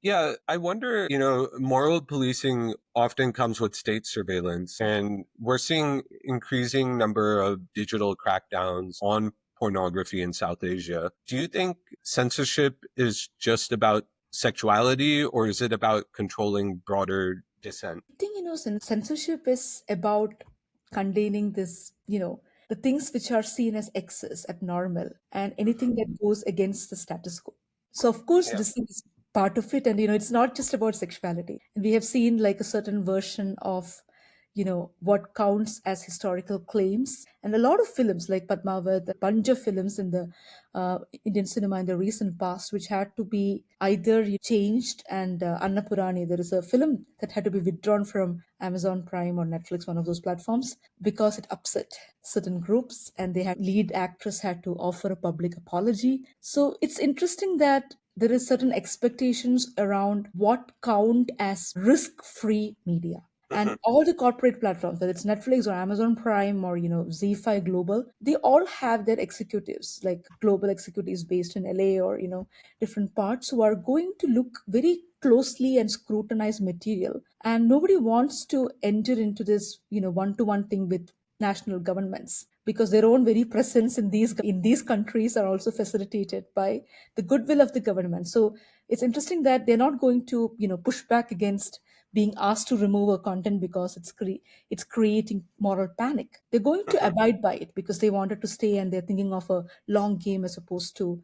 Yeah, I wonder, moral policing often comes with state surveillance, and we're seeing increasing number of digital crackdowns on pornography in South Asia. Do you think censorship is just about sexuality, or is it about controlling broader dissent? I think, censorship is about containing this, the things which are seen as excess, abnormal, and anything that goes against the status quo. So, of course, Yeah. this is part of it. And, it's not just about sexuality. And we have seen like a certain version of, what counts as historical claims. And a lot of films like Padmavat, a bunch of films in the Indian cinema in the recent past, which had to be either changed. And Annapurani, there is a film that had to be withdrawn from Amazon Prime or Netflix, one of those platforms, because it upset certain groups, and they had lead actress had to offer a public apology. So it's interesting that there is certain expectations around what count as risk-free media. And Mhm. all the corporate platforms, whether it's Netflix or Amazon Prime or Z5 Global, they all have their executives, like global executives based in LA or different parts, who are going to look very closely and scrutinize material. And nobody wants to enter into this one-to-one thing with national governments, because their own very presence in these countries are also facilitated by the goodwill of the government. So it's interesting that they're not going to push back against being asked to remove a content because it's creating moral panic. They're going to Mhm. abide by it because they wanted to stay, and they're thinking of a long game as opposed to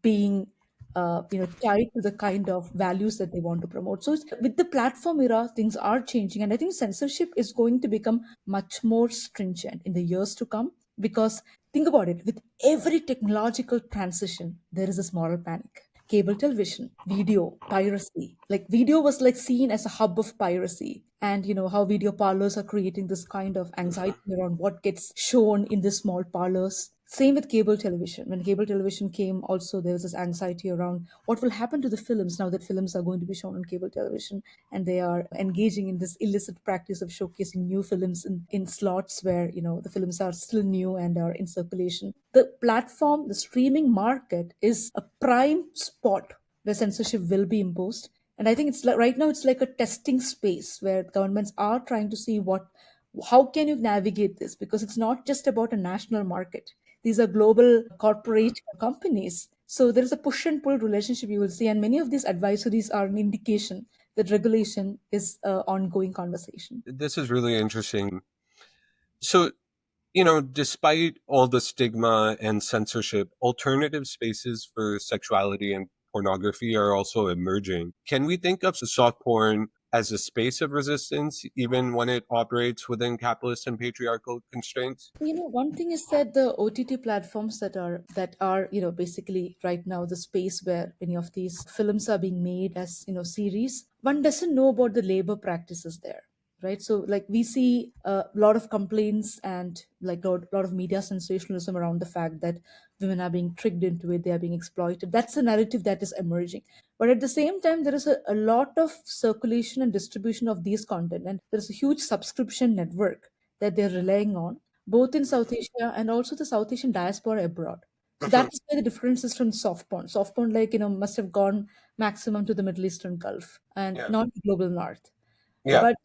being tied to the kind of values that they want to promote. So with the platform era, things are changing, and I think censorship is going to become much more stringent in the years to come, because think about it, with every technological transition there is this moral panic. Cable television, video, piracy. Like video was like seen as a hub of piracy. And how video parlors are creating this kind of anxiety around what gets shown in the small parlors. Same with cable television. When cable television came, also there was this anxiety around what will happen to the films now that films are going to be shown on cable television, and they are engaging in this illicit practice of showcasing new films in slots where the films are still new and are in circulation. The platform, the streaming market is a prime spot where censorship will be imposed. And I think it's like right now it's like a testing space where governments are trying to see how can you navigate this, because it's not just about a national market. These are global corporate companies. So there is a push and pull relationship you will see, and many of these advisories are an indication that regulation is an ongoing conversation. This is really interesting. So, despite all the stigma and censorship, alternative spaces for sexuality and pornography are also emerging. Can we think of soft porn as a space of resistance, even when it operates within capitalist and patriarchal constraints? One thing is that the OTT platforms that are basically right now the space where many of these films are being made as series. One doesn't know about the labor practices there, right? So like we see a lot of complaints and like lot of media sensationalism around the fact that women are being tricked into it, they are being exploited. That's a narrative that is emerging. But at the same time, there is a lot of circulation and distribution of these content, and there's a huge subscription network that they're relying on, both in South Asia and also the South Asian diaspora abroad. So that Mhm. is where the difference is from soft porn. Soft porn, like, must have gone maximum to the Middle Eastern Gulf and Yeah. not the global North. Yeah. But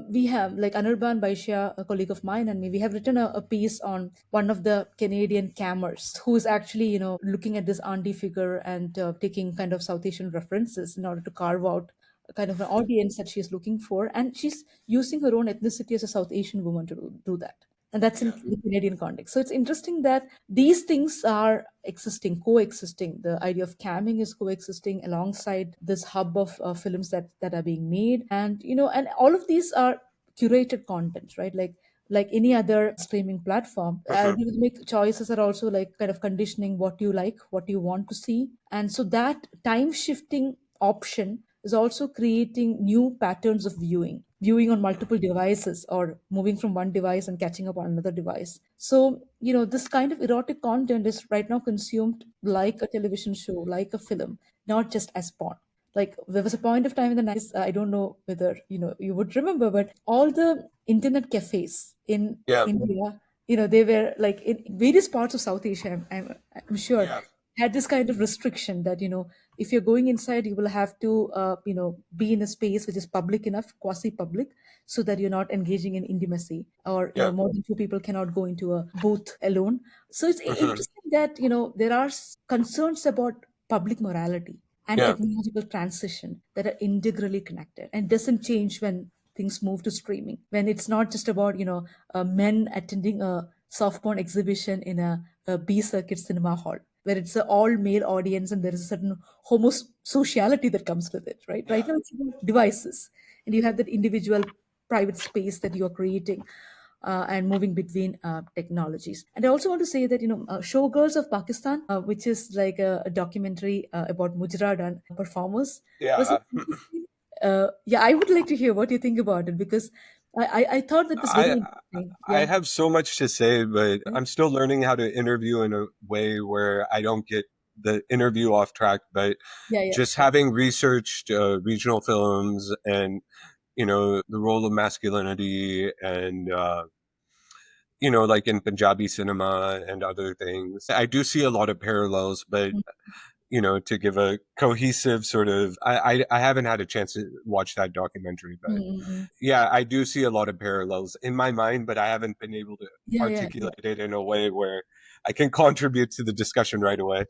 we have, like Anirban Baisya, a colleague of mine, and me, we have written a piece on one of the Canadian cammers who is actually, looking at this auntie figure and taking kind of South Asian references in order to carve out a kind of an audience that she's looking for. And she's using her own ethnicity as a South Asian woman to do that. And that's in Yeah. the Canadian context. So it's interesting that these things are existing, coexisting. The idea of camming is coexisting alongside this hub of films that are being made, and and all of these are curated content, right? Like any other streaming platform, Mhm. algorithmic choices are also like kind of conditioning what you like, what you want to see, and so that time shifting option is also creating new patterns of viewing on multiple devices, or moving from one device and catching up on another device. So this kind of erotic content is right now consumed like a television show, like a film, not just as porn. Like there was a point of time in the 90s, I don't know whether you would remember, but all the internet cafes in Yeah. India, they were like in various parts of South Asia, I'm sure, Yeah. had this kind of restriction that If you're going inside, you will have to be in a space which is public enough, quasi public, so that you're not engaging in intimacy, or Yeah. more than two people cannot go into a booth alone. So it's Hmm. interesting that there are concerns about public morality and Yeah. technological transition that are integrally connected, and doesn't change when things move to streaming, when it's not just about men attending a soft porn exhibition in a B circuit cinema hall, where it's an all male audience and there is a certain homosociality that comes with it. Right Yeah. now it's about devices, and you have that individual private space that you are creating, and moving between technologies. And I also want to say that Showgirls of Pakistan, which is like a documentary about Mujra done performers, was Yeah. interesting. Yeah, I would like to hear what you think about it, because I thought that was very I interesting. I Yeah, have so much to say, but yeah, I'm still learning how to interview in a way where I don't get the interview off track. But yeah, yeah, just sure. having researched regional films and the role of masculinity and like in Punjabi cinema and other things, I do see a lot of parallels. But to give a cohesive sort of, I haven't had a chance to watch that documentary, but Mm-hmm. yeah, I do see a lot of parallels in my mind, but I haven't been able to Yeah, yeah, yeah. articulate it in a way where I can contribute to the discussion right away.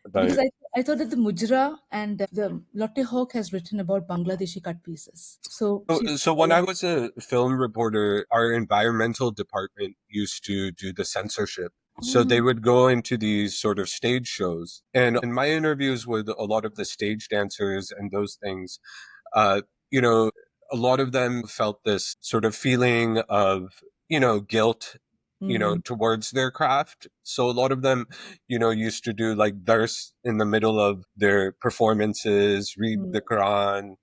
Because But I thought that the Mujra and the Lotte Hawk has written about Bangladeshi cut pieces. So she's so when I was a film reporter, our environmental department used to do the censorship. So they Mm, would go into these sort of stage shows. And in my interviews with a lot of the stage dancers and those things, uh, you know, a lot of them felt this sort of feeling of, guilt, mm, towards their craft. So a lot of them, used to do like dars in the middle of their performances, read mm, the Quran,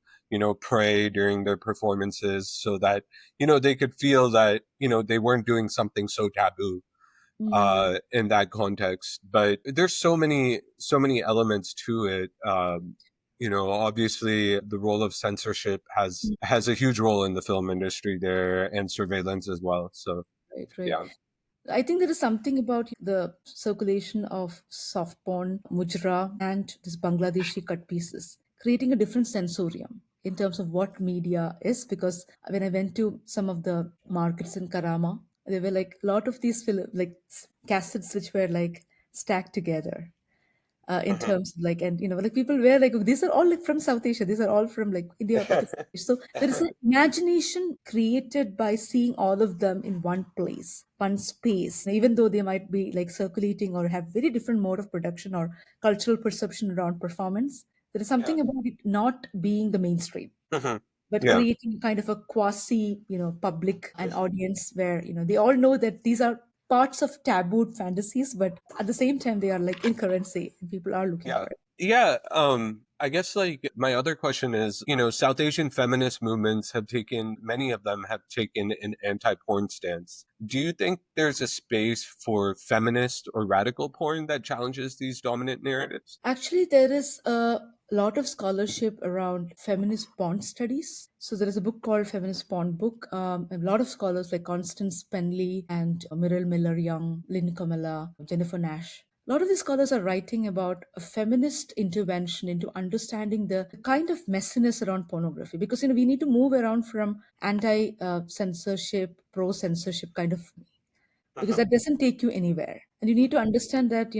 pray during their performances so that, they could feel that, they weren't doing something so taboo mm, in that context. But there's so many elements to it. Obviously the role of censorship has mm. has a huge role in the film industry there, and surveillance as well. So Right, right. yeah. I think there is something about the circulation of soft porn, mujra, and this Bangladeshi cut pieces, creating a different sensorium in terms of what media is. Because when I went to some of the markets in Karama, there were like a lot of these like cassettes which were like stacked together, in Mhm. terms of like, and like people were like, these are all like from South Asia, these are all from like India, Pakistan. So there is an imagination created by seeing all of them in one place, one space, even though they might be like circulating or have very different mode of production or cultural perception around performance. There is Yeah. something about it not being the mainstream, Mhm. but Yeah. creating kind of a quasi public and audience where they all know that these are parts of tabooed fantasies, but at the same time they are like in currency and people are looking Yeah. for it. Yeah. I guess like my other question is, South Asian feminist movements many of them have taken an anti-porn stance. Do you think there's a space for feminist or radical porn that challenges these dominant narratives? Actually, there is a lot of scholarship around feminist porn studies. So there is a book called Feminist Porn Book. A lot of scholars like Constance Penley and Myrtle Miller Young, Lynn Kamala, Jennifer Nash. A lot of these scholars are writing about a feminist intervention into understanding the kind of messiness around pornography, because we need to move around from anti censorship, pro censorship kind of, because Mhm. that doesn't take you anywhere. And you need to understand that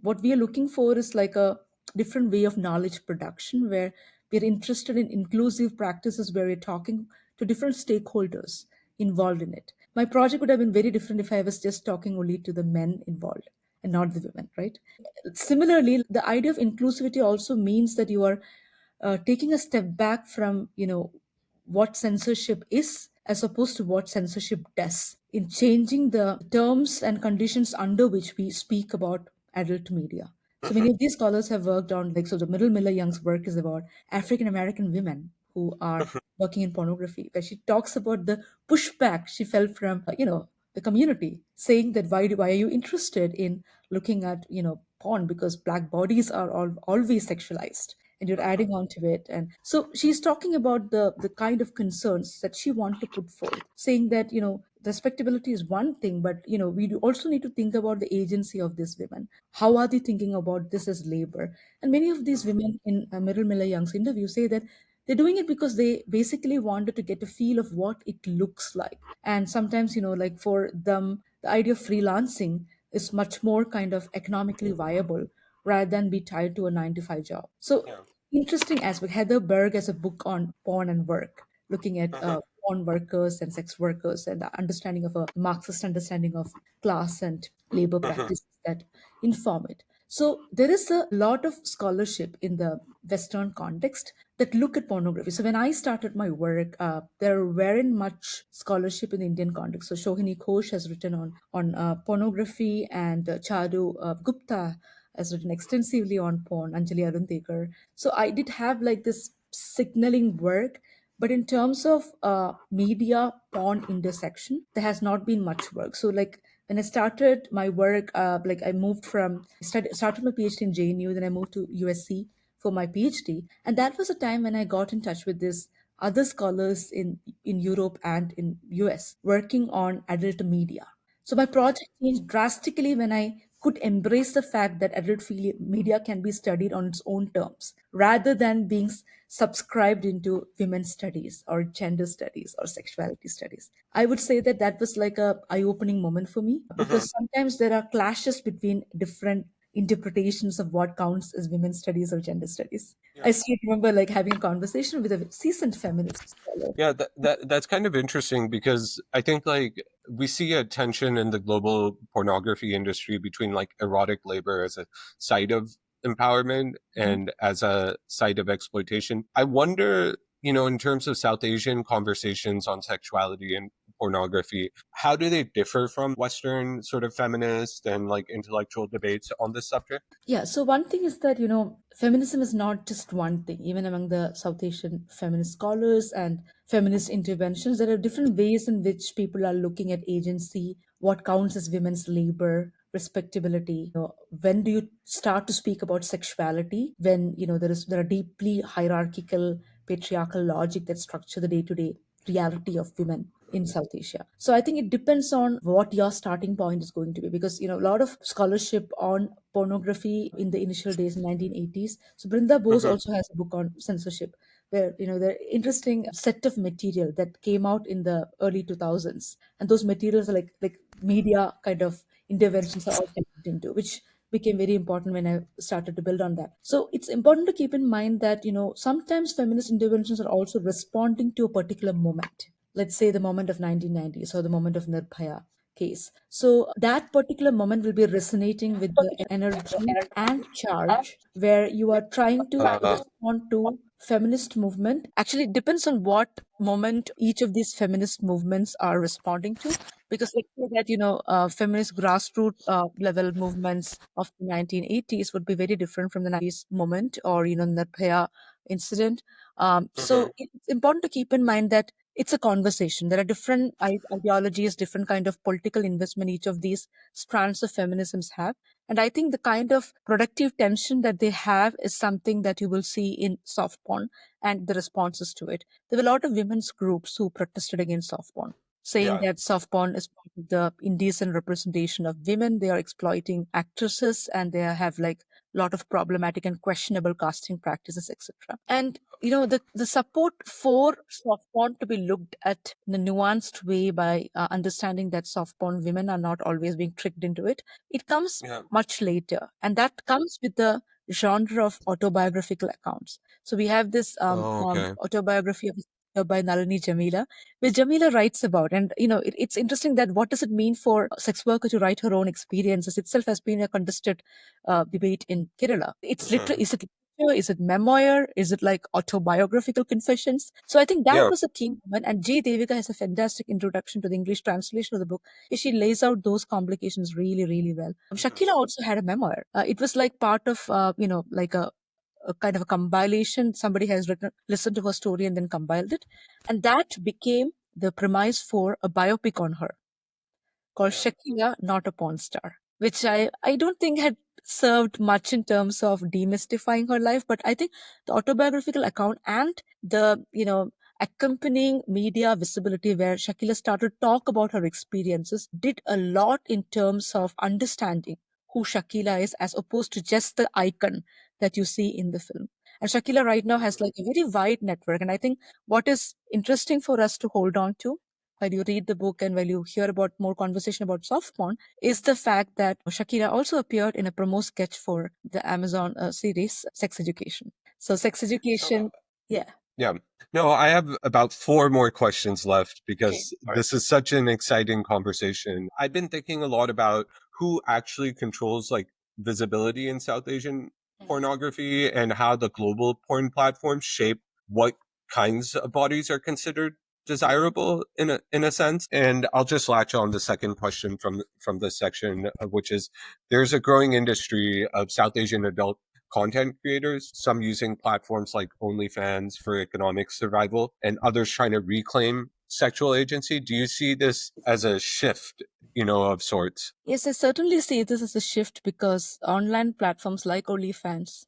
what we are looking for is like a different way of knowledge production, where we're interested in inclusive practices, where we're talking to different stakeholders involved in it. My project would have been very different if I was just talking only to the men involved and not the women, right? Similarly, the idea of inclusivity also means that you are taking a step back from what censorship is, as opposed to what censorship does, in changing the terms and conditions under which we speak about adult media. So many Mhm. of these scholars have worked on, like, so the Middle Miller Young's work is about African American women who are Mhm. working in pornography, where she talks about the pushback she felt from the community, saying that why are you interested in looking at porn, because black bodies are always sexualized, and you're Mhm. adding on to it. And so she's talking about the kind of concerns that she want to put forth, saying that respectability is one thing, but we do also need to think about the agency of these women. How are they thinking about this as labor? And many of these women in Meryl Miller Young's interview say that they're doing it because they basically wanted to get a feel of what it looks like. And sometimes, like for them, the idea of freelancing is much more kind of economically viable rather than be tied to a 9 to 5 job. So, Yeah. interesting aspect. Heather Berg has a book on porn and work, looking at Mhm. porn workers and sex workers and the understanding of a Marxist understanding of class and labor Mhm. practices that inform it. So there is a lot of scholarship in the Western context that look at pornography. So when I started my work, there weren't much scholarship in the Indian context. So Shohini Ghosh has written on pornography, and Chadu Gupta has written extensively on porn. Anjali Arundekar. So I did have like this signaling work, but in terms of media porn intersection, there has not been much work. So like when I started my work, like I moved from started my PhD in JNU, then I moved to USC for my PhD, and that was a time when I got in touch with this other scholars in Europe and in US working on adult media. So my project changed drastically when I could embrace the fact that media can be studied on its own terms rather than being subscribed into women's studies or gender studies or sexuality studies. I would say that that was like a eye-opening moment for me, Mhm. because sometimes there are clashes between different interpretations of what counts as women's studies or gender studies. Yeah. I still remember like having a conversation with a seasoned feminist scholar. Yeah, that's kind of interesting because I think like we see a tension in the global pornography industry between like erotic labor as a site of empowerment Mhm. and as a site of exploitation. I wonder, in terms of South Asian conversations on sexuality and pornography, how do they differ from Western sort of feminist and like intellectual debates on this subject? Yeah, so one thing is that, feminism is not just one thing. Even among the South Asian feminist scholars and feminist interventions, there are different ways in which people are looking at agency, what counts as women's labor, respectability. When do you start to speak about sexuality? When, there are deeply hierarchical, patriarchal logic that structure the day-to-day reality of women in South Asia. So I think it depends on what your starting point is going to be, because a lot of scholarship on pornography in the initial days in 1980s. So Brinda Bose Mhm. also has a book on censorship, where the interesting set of material that came out in the early 2000s, and those materials are like media kind of interventions are all connected into, which became very important when I started to build on that. So it's important to keep in mind that sometimes feminist interventions are also responding to a particular moment. Let's say the moment of 1990s or the moment of Nirbhaya case. So that particular moment will be resonating with the energy and charge where you are trying to respond to feminist movement. Actually, it depends on what moment each of these feminist movements are responding to. Because let's say that, feminist grassroots level movements of the 1980s would be very different from the 90s moment, or, Nirbhaya incident. So Mhm. it's important to keep in mind that it's a conversation. There are different ideologies, different kind of political investment each of these strands of feminisms have. And I think the kind of productive tension that they have is something that you will see in soft porn and the responses to it. There were a lot of women's groups who protested against soft porn, saying Yeah. that soft porn is part of the indecent representation of women. They are exploiting actresses, and they have like a lot of problematic and questionable casting practices, etc. And the support for soft porn to be looked at in a nuanced way by understanding that soft porn women are not always being tricked into it. It comes Yeah. much later, and that comes with the genre of autobiographical accounts. So we have this Oh, okay. autobiography by Nalini Jamila, where Jamila writes about, and it's interesting that what does it mean for a sex worker to write her own experiences itself has been a contested debate in Kerala. It's literally, Mhm. is it literature? Is it memoir? Is it like autobiographical confessions? So I think that Yeah. was a key moment. And J. Devika has a fantastic introduction to the English translation of the book. She lays out those complications really, really well. Mhm. Shakila also had a memoir. It was like part of, like a kind of a compilation. Somebody has written, listened to her story and then compiled it. And that became the premise for a biopic on her called Yeah. Shakila, Not a Porn Star, which I don't think had served much in terms of demystifying her life. But I think the autobiographical account and the, accompanying media visibility where Shakila started to talk about her experiences did a lot in terms of understanding who Shakila is as opposed to just the icon that you see in the film. And Shakila right now has like a very wide network. And I think what is interesting for us to hold on to while you read the book and while you hear about more conversation about soft porn is the fact that Shakira also appeared in a promo sketch for the Amazon series Sex Education. So Sex So Education, yeah. yeah. No, I have about four more questions left Okay. because this is such an exciting conversation. I've been thinking a lot about who actually controls like visibility in South Asian pornography and how the global porn platforms shape what kinds of bodies are considered desirable in a sense. And I'll just latch on the second question from this section, which is there's a growing industry of South Asian adult content creators, some using platforms like OnlyFans for economic survival, and others trying to reclaim sexual agency. Do you see this as a shift, of sorts? Yes, I certainly see this as a shift because online platforms like OnlyFans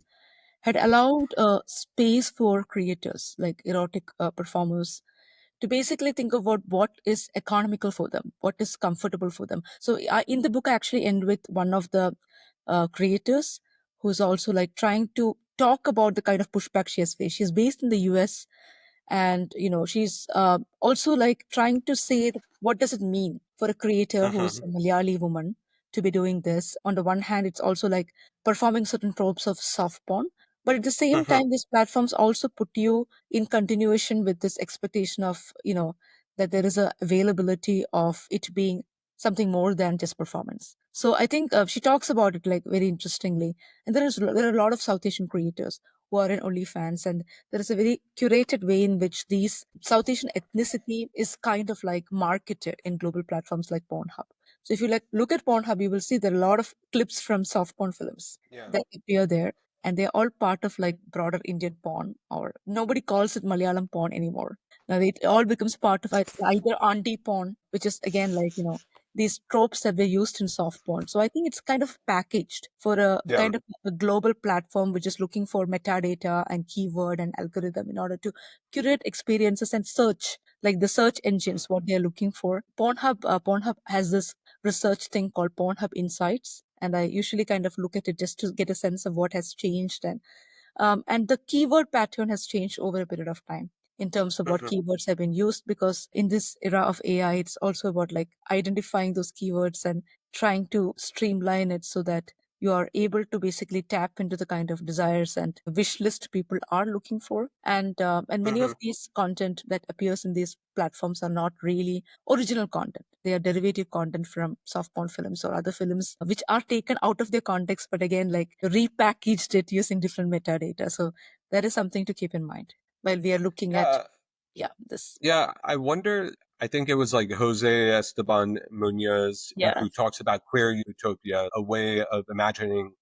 had allowed space for creators like erotic performers to basically think about what is economical for them, what is comfortable for them. So in the book, I actually end with one of the creators who's also like trying to talk about the kind of pushback she has faced. She's based in the US, and she's also like trying to say what does it mean for a creator who's Mm-hmm. a Malayali woman to be doing this. On the one hand, it's also like performing certain tropes of soft porn, but at the same Mm-hmm. time these platforms also put you in continuation with this expectation of that there is a availability of it being something more than just performance. So I think she talks about it like very interestingly. And there are a lot of South Asian creators who are in OnlyFans, and there is a very curated way in which these South Asian ethnicity is kind of like marketed in global platforms like Pornhub. So if you like look at Pornhub, you will see there are a lot of clips from soft porn films Yeah. that appear there, and they're all part of like broader Indian porn, or nobody calls it Malayalam porn anymore. Now it all becomes part of either auntie porn, which is again like these tropes that were used in soft porn. So I think it's kind of packaged for a Yeah. kind of a global platform which is looking for metadata and keyword and algorithm in order to curate experiences and search, like the search engines, what they're looking for. Pornhub has this research thing called Pornhub Insights, and I usually kind of look at it just to get a sense of what has changed, and the keyword pattern has changed over a period of time in terms of what Mm-hmm. keywords have been used, because in this era of AI, it's also about like identifying those keywords and trying to streamline it so that you are able to basically tap into the kind of desires and wish list people are looking for. And many Mm-hmm. of these content that appears in these platforms are not really original content. They are derivative content from soft porn films or other films which are taken out of their context, but again, like repackaged it using different metadata. So that is something to keep in mind while we are looking at, Yeah. yeah, this. Yeah, I wonder. I think it was like Jose Esteban Muñoz Yeah. who talks about queer utopia, a way of imagining,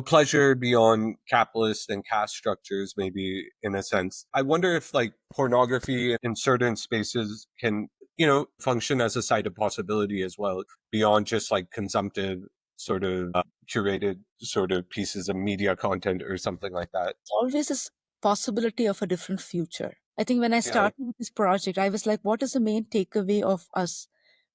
pleasure beyond capitalist and caste structures, maybe in a sense. I wonder if like pornography in certain spaces can, function as a site of possibility as well, beyond just like consumptive sort of curated sort of pieces of media content or something like that. Always this possibility of a different future. I think when I Yeah. started with this project, I was like, what is the main takeaway of us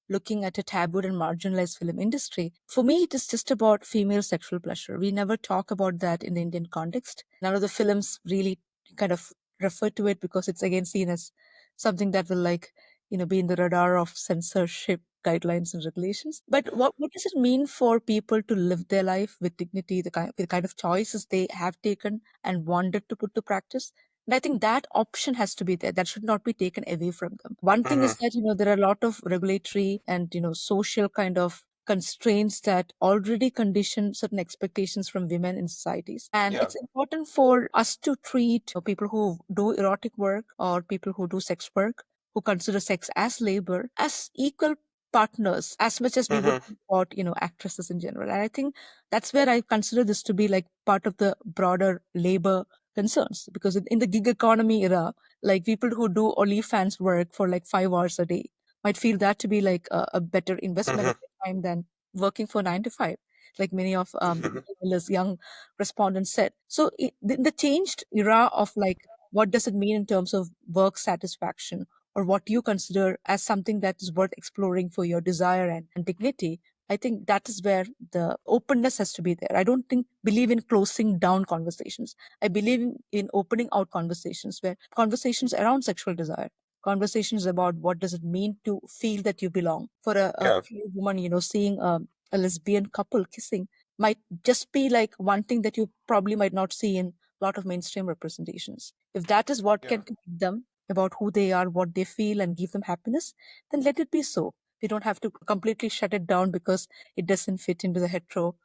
looking at a tabooed and marginalized film industry? For me, it is just about female sexual pleasure. We never talk about that in the Indian context. None of the films really kind of refer to it because it's again seen as something that will like, be in the radar of censorship guidelines and regulations. But what does it mean for people to live their life with dignity, the kind of choices they have taken and wanted to put to practice? And I think that option has to be there. That should not be taken away from them. One thing is Hmm. that, there are a lot of regulatory and, social kind of constraints that already condition certain expectations from women in societies. And Yeah. it's important for us to treat people who do erotic work or people who do sex work, who consider sex as labor, as equal partners as much as we would Hmm. support, actresses in general. And I think that's where I consider this to be like part of the broader labor concerns, because in the gig economy era, like people who do OnlyFans work for like 5 hours a day might feel that to be like a better investment of Hmm. their time than working for 9 to 5, like many of the young respondents said. So the changed era of like what does it mean in terms of work satisfaction, or what you consider as something that is worth exploring for your desire and dignity. I think that is where the openness has to be there. I don't think believe in closing down conversations. I believe in opening out conversations, where conversations around sexual desire, conversations about what does it mean to feel that you belong. For a Yeah. few women, seeing a lesbian couple kissing might just be like one thing that you probably might not see in a lot of mainstream representations. If that is what Yeah. can connect them about who they are, what they feel, and give them happiness, then let it be so. We don't have to completely shut it down because it doesn't fit into the hetero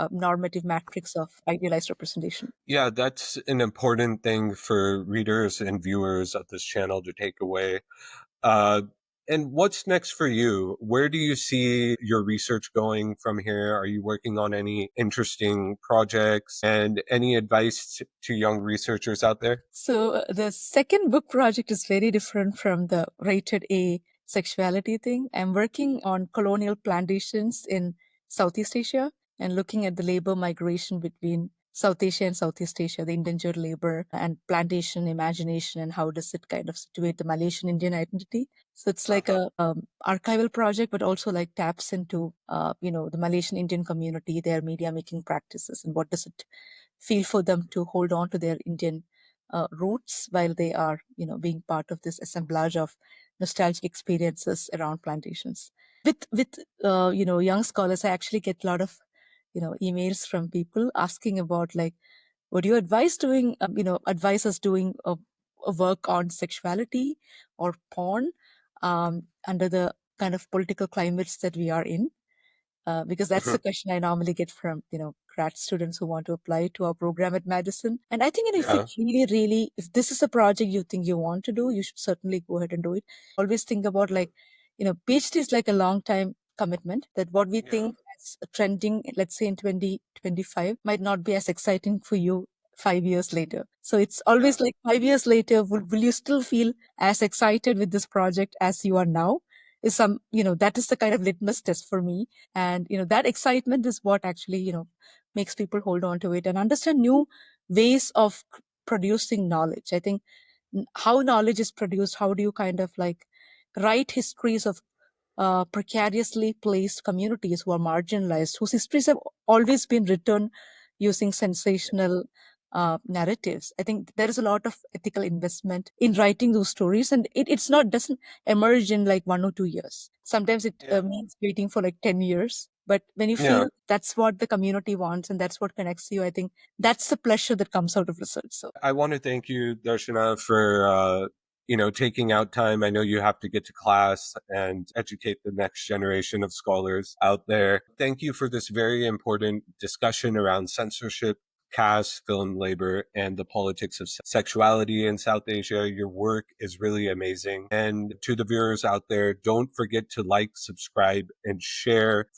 normative matrix of idealized representation. Yeah, that's an important thing for readers and viewers of this channel to take away. Uh, and what's next for you? Where do you see your research going from here? Are you working on any interesting projects, and any advice to young researchers out there? So the second book project is very different from the rated A sexuality thing. I'm working on colonial plantations in Southeast Asia and looking at the labor migration between South Asia and Southeast Asia, the indentured labor and plantation imagination, and how does it kind of situate the Malaysian Indian identity. So it's like a archival project, but also like taps into the Malaysian Indian community, their media making practices, and what does it feel for them to hold on to their Indian roots while they are, being part of this assemblage of nostalgic experiences around plantations. With young scholars, I actually get a lot of emails from people asking about like, would you advise us doing a work on sexuality or porn under the kind of political climates that we are in? Because that's the Mhm. question I normally get from grad students who want to apply to our program at Madison. And I think if it Yeah. really, if this is a project you think you want to do, you should certainly go ahead and do it. Always think about like PhD is like a long time commitment. That what we Yeah. think as trending, let's say in 2025, might not be as exciting for you 5 years later. So it's Yeah. always like 5 years later, will you still feel as excited with this project as you are now? Is that is the kind of litmus test for me. And that excitement is what actually makes people hold on to it and understand new ways of producing knowledge. I think how knowledge is produced, how do you kind of like write histories of precariously placed communities who are marginalized, whose histories have always been written using sensational narratives. I think there is a lot of ethical investment in writing those stories, and it's not doesn't emerge in like 1 or 2 years. Sometimes it Yeah. means waiting for like 10 years. But when you Yeah. feel that's what the community wants and that's what connects you, I think that's the pleasure that comes out of research. So I want to thank you, Darshana, for taking out time. I know you have to get to class and educate the next generation of scholars out there. Thank you for this very important discussion around censorship, caste, film labor, and the politics of sexuality in South Asia. Your work is really amazing. And to the viewers out there, don't forget to like, subscribe, and share